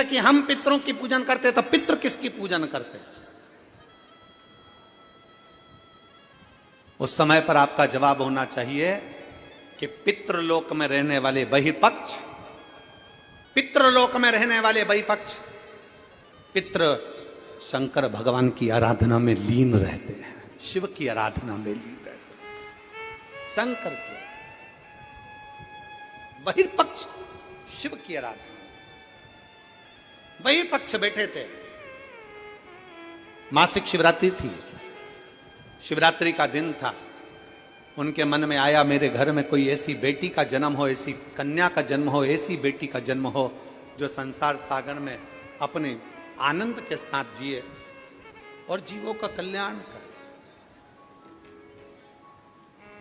कि हम पितरों की पूजन करते तो पितृ किसकी पूजन करते? उस समय पर आपका जवाब होना चाहिए कि पितृलोक में रहने वाले बहिर्पक्ष, पितृलोक में रहने वाले बहिर्पक्ष पितृ शंकर भगवान की आराधना में लीन रहते हैं, शिव की आराधना में लीन रहते हैं। शंकर की बहिर्पक्ष शिव की आराधना, बहिर्पक्ष बैठे थे। मासिक शिवरात्रि थी, शिवरात्रि का दिन था। उनके मन में आया मेरे घर में कोई ऐसी बेटी का जन्म हो, ऐसी कन्या का जन्म हो, ऐसी बेटी का जन्म हो जो संसार सागर में अपने आनंद के साथ जिए और जीवों का कल्याण करे।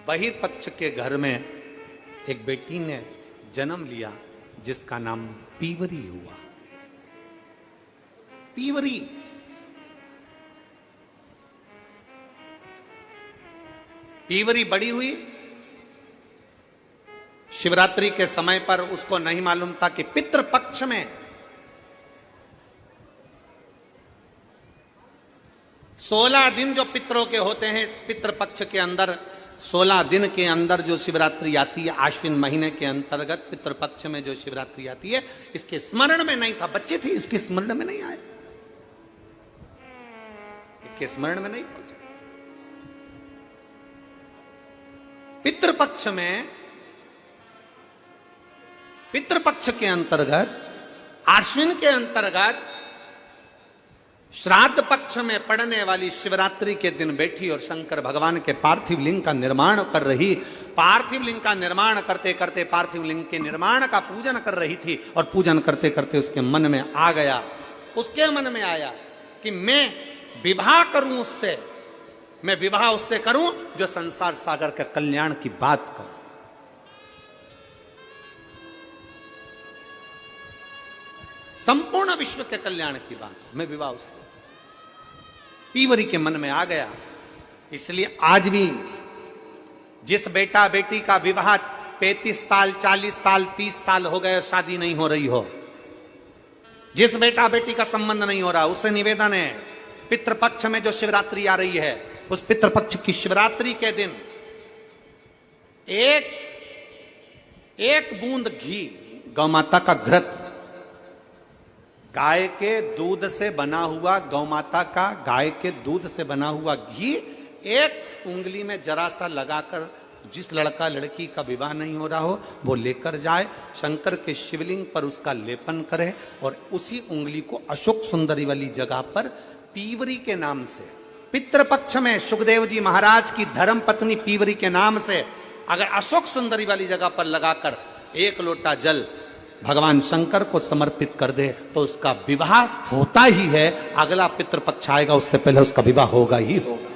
बहिर्पक्ष के घर में एक बेटी ने जन्म लिया जिसका नाम पीवरी हुआ। पीवरी पीवरी बड़ी हुई। शिवरात्रि के समय पर उसको नहीं मालूम था कि पितृपक्ष में 16 दिन जो पितरों के होते हैं, इस पितृपक्ष के अंदर 16 दिन के अंदर जो शिवरात्रि आती है, आश्विन महीने के अंतर्गत पितृपक्ष में जो शिवरात्रि आती है, इसके स्मरण में नहीं था। बच्चे थे, इसके स्मरण में नहीं आए, इसके स्मरण में नहीं पहुंचे। पितृपक्ष में, पितृपक्ष के अंतर्गत, आश्विन के अंतर्गत श्राद्ध पक्ष में पड़ने वाली शिवरात्रि के दिन बैठी और शंकर भगवान के पार्थिव लिंग का निर्माण कर रही। पार्थिव लिंग का निर्माण करते करते पार्थिव लिंग के निर्माण का पूजन कर रही थी और पूजन करते करते उसके मन में आ गया, उसके मन में आया कि मैं विवाह करूं उससे, मैं विवाह उससे करूं जो संसार सागर के कल्याण की बात करे। संपूर्ण विश्व के कल्याण की बात, मैं विवाह उससे। पीवरी के मन में आ गया। इसलिए आज भी जिस बेटा बेटी का विवाह 35 साल, 40 साल, 30 साल हो गए और शादी नहीं हो रही हो, जिस बेटा बेटी का संबंध नहीं हो रहा, उससे निवेदन है, पितृपक्ष में जो शिवरात्रि आ रही है, उस पितृपक्ष की शिवरात्रि के दिन एक बूंद घी, गौ माता का घृत, गाय के दूध से बना हुआ, गौ माता का गाय के दूध से बना हुआ घी एक उंगली में जरा सा लगाकर, जिस लड़का लड़की का विवाह नहीं हो रहा हो वो लेकर जाए, शंकर के शिवलिंग पर उसका लेपन करे और उसी उंगली को अशोक सुंदरी वाली जगह पर पीवरी के नाम से, पितृपक्ष में सुखदेव जी महाराज की धर्म पत्नी पीवरी के नाम से अगर अशोक सुंदरी वाली जगह पर लगाकर एक लोटा जल भगवान शंकर को समर्पित कर दे तो उसका विवाह होता ही है। अगला पितृपक्ष आएगा उससे पहले उसका विवाह होगा ही होगा,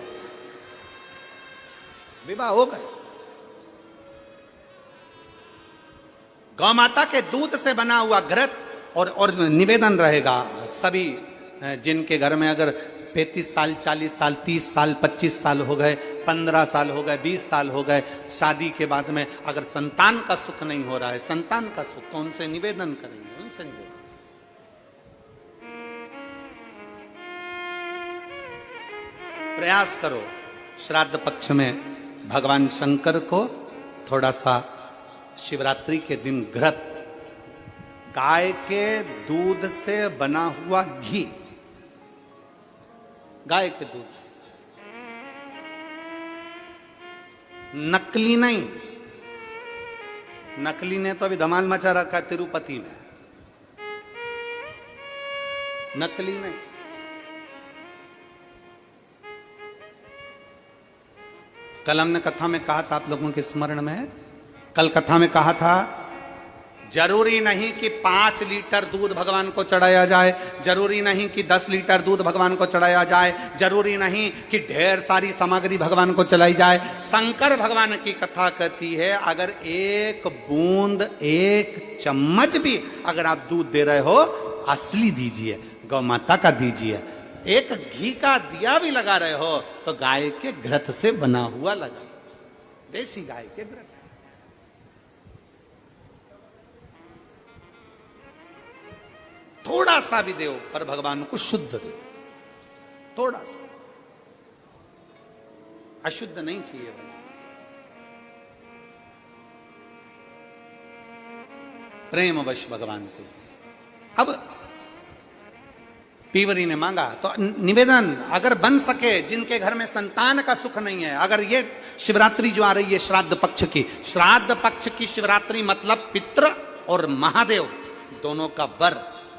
विवाह होगा। गौ माता के दूध से बना हुआ घृत और निवेदन रहेगा सभी जिनके घर में अगर 35 साल, 40 साल, 30 साल, 25 साल हो गए, 15 साल हो गए, 20 साल हो गए, शादी के बाद में अगर संतान का सुख नहीं हो रहा है, संतान का सुख, तो उनसे निवेदन करेंगे, उनसे निवेदन। प्रयास करो श्राद्ध पक्ष में भगवान शंकर को थोड़ा सा शिवरात्रि के दिन घृत, गाय के दूध से बना हुआ घी, गाय के दूध से, नकली नहीं। नकली ने तो अभी धमाल मचा रखा है तिरुपति में, नकली नहीं। कल हमने कथा में कहा था, आप लोगों के स्मरण में है, कल कथा में कहा था जरूरी नहीं कि 5 लीटर दूध भगवान को चढ़ाया जाए, जरूरी नहीं कि 10 लीटर दूध भगवान को चढ़ाया जाए, जरूरी नहीं कि ढेर सारी सामग्री भगवान को चलाई जाए। शंकर भगवान की कथा कहती है अगर एक बूंद, एक चम्मच भी अगर आप दूध दे रहे हो, असली दीजिए, गौ माता का दीजिए। एक घी का दिया भी लगा रहे हो तो गाय के घृत से बना हुआ लगा, देसी गाय के घृत। थोड़ा सा भी दो पर भगवान को शुद्ध दे, थोड़ा सा, अशुद्ध नहीं चाहिए। प्रेमवश भगवान को। अब पीवरी ने मांगा तो निवेदन, अगर बन सके, जिनके घर में संतान का सुख नहीं है, अगर ये शिवरात्रि जो आ रही है श्राद्ध पक्ष की शिवरात्रि मतलब पितृ और महादेव दोनों का वर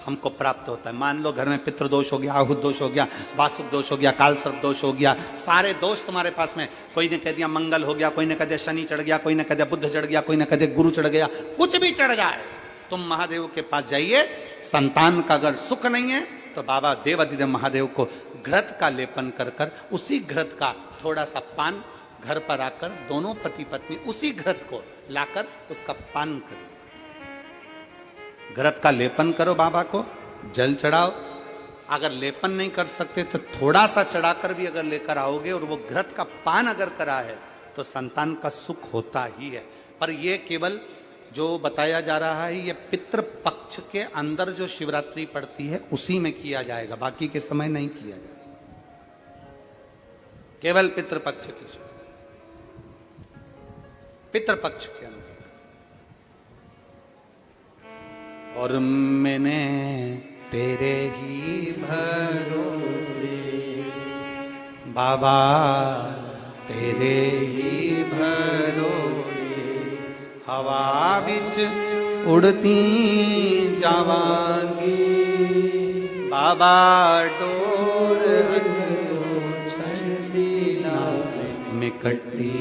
हमको प्राप्त होता है। मान लो घर में पितृदोष हो गया, आहुत दोष हो गया, वासुक दोष हो गया, काल सर्प दोष हो गया, सारे दोष तुम्हारे पास में, कोई ने कह दिया मंगल हो गया, कोई ने कह दिया शनि चढ़ गया, कोई ने कह दिया बुध चढ़ गया, कोई ने कह दिया गुरु चढ़ गया, कुछ भी चढ़ जाए, तुम महादेव के पास जाइए। संतान का अगर सुख नहीं है तो बाबा देवाधिदेव महादेव को घृत का लेपन कर कर, उसी घृत का थोड़ा सा पान घर पर आकर दोनों पति पत्नी उसी घृत को लाकर उसका पान करो, घृत का लेपन करो, बाबा को जल चढ़ाओ। अगर लेपन नहीं कर सकते तो थोड़ा सा चढ़ाकर भी अगर लेकर आओगे और वो घृत का पान अगर करा है तो संतान का सुख होता ही है। पर ये केवल जो बताया जा रहा है ये पितृपक्ष के अंदर जो शिवरात्रि पड़ती है उसी में किया जाएगा, बाकी के समय नहीं किया जाएगा, केवल पितृपक्ष की, पितृपक्ष के अंदर। और मैंने तेरे ही भरोसे बाबा, तेरे ही भरोसे हवा बिच उड़ती जावांगी, बाबा डोर छंडी ना में कट्टी